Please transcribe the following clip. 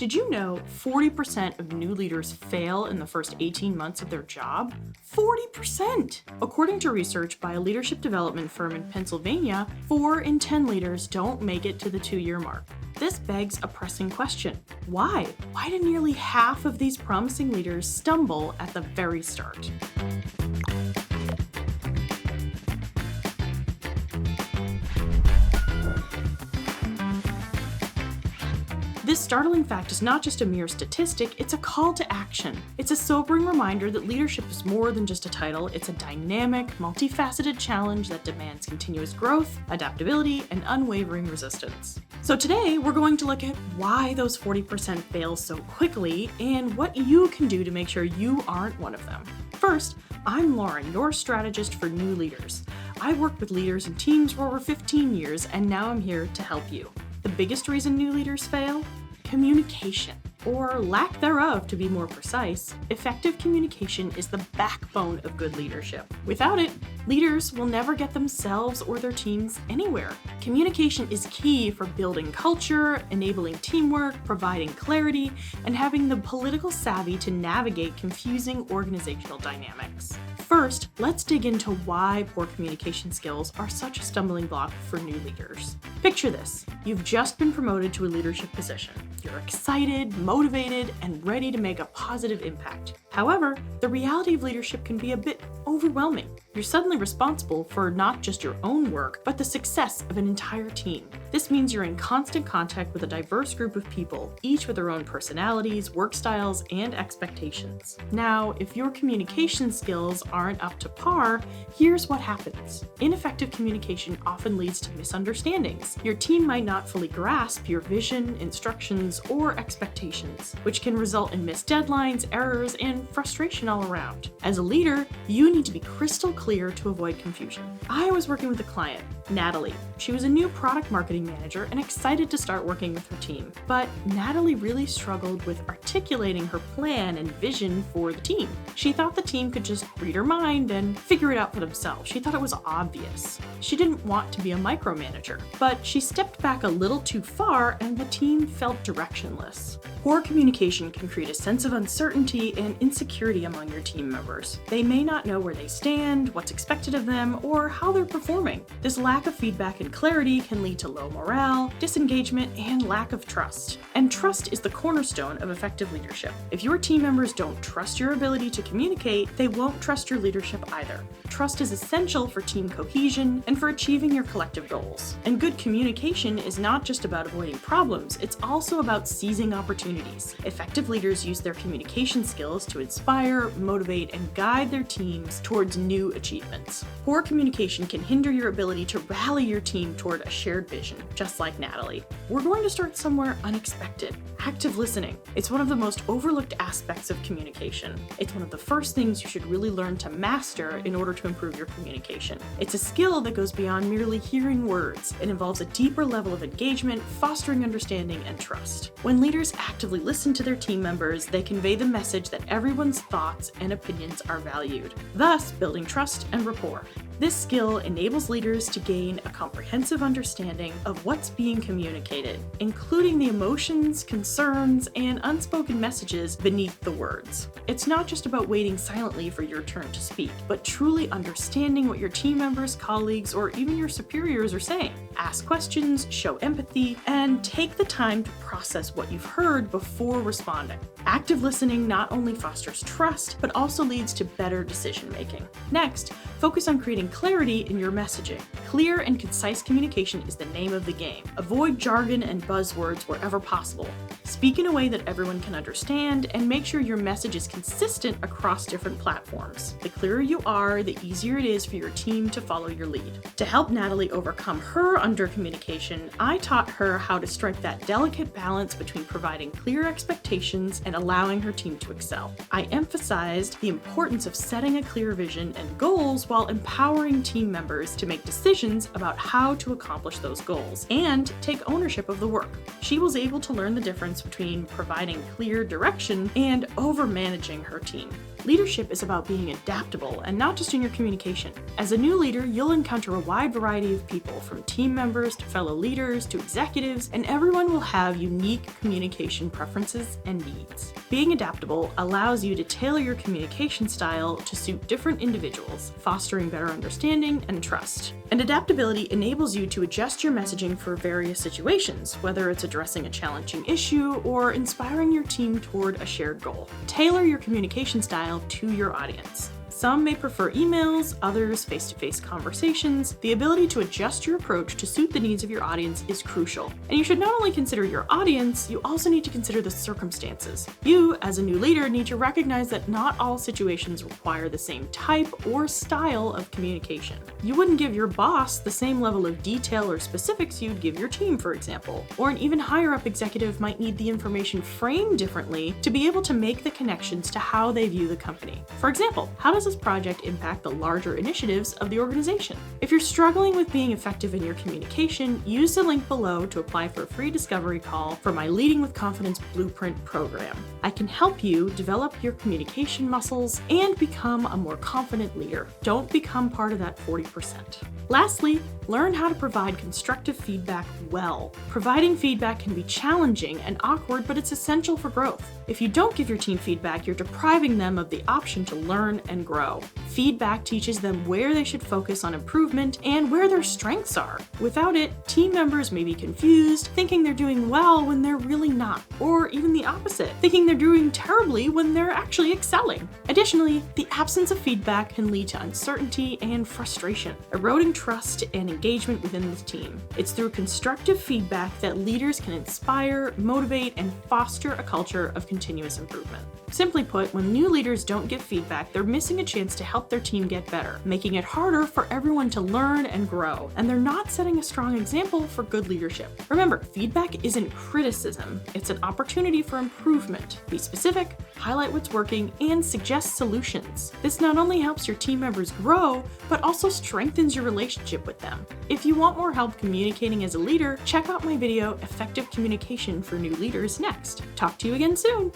Did you know 40% of new leaders fail in the first 18 months of their job? 40%! According to research by a leadership development firm in Pennsylvania, 4 in 10 leaders don't make it to the 2-year mark. This begs a pressing question. Why? Why do nearly half of these promising leaders stumble at the very start? This startling fact is not just a mere statistic, it's a call to action. It's a sobering reminder that leadership is more than just a title, it's a dynamic, multifaceted challenge that demands continuous growth, adaptability, and unwavering resistance. So today, we're going to look at why those 40% fail so quickly and what you can do to make sure you aren't one of them. First, I'm Lauren, your strategist for new leaders. I've worked with leaders and teams for over 15 years, and now I'm here to help you. The biggest reason new leaders fail? Communication, or lack thereof to be more precise. Effective communication is the backbone of good leadership. Without it, leaders will never get themselves or their teams anywhere. Communication is key for building culture, enabling teamwork, providing clarity, and having the political savvy to navigate confusing organizational dynamics. First, let's dig into why poor communication skills are such a stumbling block for new leaders. Picture this. You've just been promoted to a leadership position. You're excited, motivated, and ready to make a positive impact. However, the reality of leadership can be a bit overwhelming. You're suddenly responsible for not just your own work, but the success of an entire team. This means you're in constant contact with a diverse group of people, each with their own personalities, work styles, and expectations. Now, if your communication skills aren't up to par, here's what happens. Ineffective communication often leads to misunderstandings. Your team might not fully grasp your vision, instructions, or expectations, which can result in missed deadlines, errors, and frustration all around. As a leader, you need to be crystal clear to avoid confusion. I was working with a client, Natalie. She was a new product marketing manager and excited to start working with her team. But Natalie really struggled with articulating her plan and vision for the team. She thought the team could just read her mind and figure it out for themselves. She thought it was obvious. She didn't want to be a micromanager, but she stepped back a little too far and the team felt directionless. Poor communication can create a sense of uncertainty and insecurity among your team members. They may not know where they stand, what's expected of them, or how they're performing. This lack of feedback and clarity can lead to low morale, disengagement, and lack of trust. And trust is the cornerstone of effective leadership. If your team members don't trust your ability to communicate, they won't trust your leadership either. Trust is essential for team cohesion and for achieving your collective goals. And good communication is not just about avoiding problems, it's also about seizing opportunities. Effective leaders use their communication skills to inspire, motivate, and guide their teams towards new achievements. Poor communication can hinder your ability to rally your team toward a shared vision, just like Natalie. We're going to start somewhere unexpected. Active listening. It's one of the most overlooked aspects of communication. It's one of the first things you should really learn to master in order to improve your communication. It's a skill that goes beyond merely hearing words. It involves a deeper level of engagement, fostering understanding and trust. When leaders actively listen to their team members, they convey the message that everyone's thoughts and opinions are valued, thus building trust and rapport. This skill enables leaders to gain a comprehensive understanding of what's being communicated, including the emotions, concerns, and unspoken messages beneath the words. It's not just about waiting silently for your turn to speak, but truly understanding what your team members, colleagues, or even your superiors are saying. Ask questions, show empathy, and take the time to process what you've heard before responding. Active listening not only fosters trust, but also leads to better decision-making. Next, focus on creating clarity in your messaging. Clear and concise communication is the name of the game. Avoid jargon and buzzwords wherever possible. Speak in a way that everyone can understand, and make sure your message is consistent across different platforms. The clearer you are, the easier it is for your team to follow your lead. To help Natalie overcome her under-communication, I taught her how to strike that delicate balance between providing clear expectations and allowing her team to excel. I emphasized the importance of setting a clear vision and goals while empowering empowering team members to make decisions about how to accomplish those goals and take ownership of the work. She was able to learn the difference between providing clear direction and overmanaging her team. Leadership is about being adaptable and not just in your communication. As a new leader, you'll encounter a wide variety of people, from team members to fellow leaders to executives, and everyone will have unique communication preferences and needs. Being adaptable allows you to tailor your communication style to suit different individuals, fostering better understanding and trust. And adaptability enables you to adjust your messaging for various situations, whether it's addressing a challenging issue or inspiring your team toward a shared goal. Tailor your communication style to your audience. Some may prefer emails, others face-to-face conversations. The ability to adjust your approach to suit the needs of your audience is crucial. And you should not only consider your audience, you also need to consider the circumstances. You, as a new leader, need to recognize that not all situations require the same type or style of communication. You wouldn't give your boss the same level of detail or specifics you'd give your team, for example. Or an even higher-up executive might need the information framed differently to be able to make the connections to how they view the company. For example, how does this project impact the larger initiatives of the organization? If you're struggling with being effective in your communication, use the link below to apply for a free discovery call for my Leading with Confidence Blueprint program. I can help you develop your communication muscles and become a more confident leader. Don't become part of that 40%. Lastly, learn how to provide constructive feedback well. Providing feedback can be challenging and awkward, but it's essential for growth. If you don't give your team feedback, you're depriving them of the option to learn and grow. Feedback teaches them where they should focus on improvement and where their strengths are. Without it, team members may be confused, thinking they're doing well when they're really not, or even the opposite, thinking they're doing terribly when they're actually excelling. Additionally, the absence of feedback can lead to uncertainty and frustration, eroding trust and engagement within the team. It's through constructive feedback that leaders can inspire, motivate, and foster a culture of continuous improvement. Simply put, when new leaders don't give feedback, they're missing a chance to help their team get better, making it harder for everyone to learn and grow, and they're not setting a strong example for good leadership. Remember, feedback isn't criticism, it's an opportunity for improvement. Be specific, highlight what's working, and suggest solutions. This not only helps your team members grow, but also strengthens your relationship with them. If you want more help communicating as a leader, check out my video, Effective Communication for New Leaders, next. Talk to you again soon.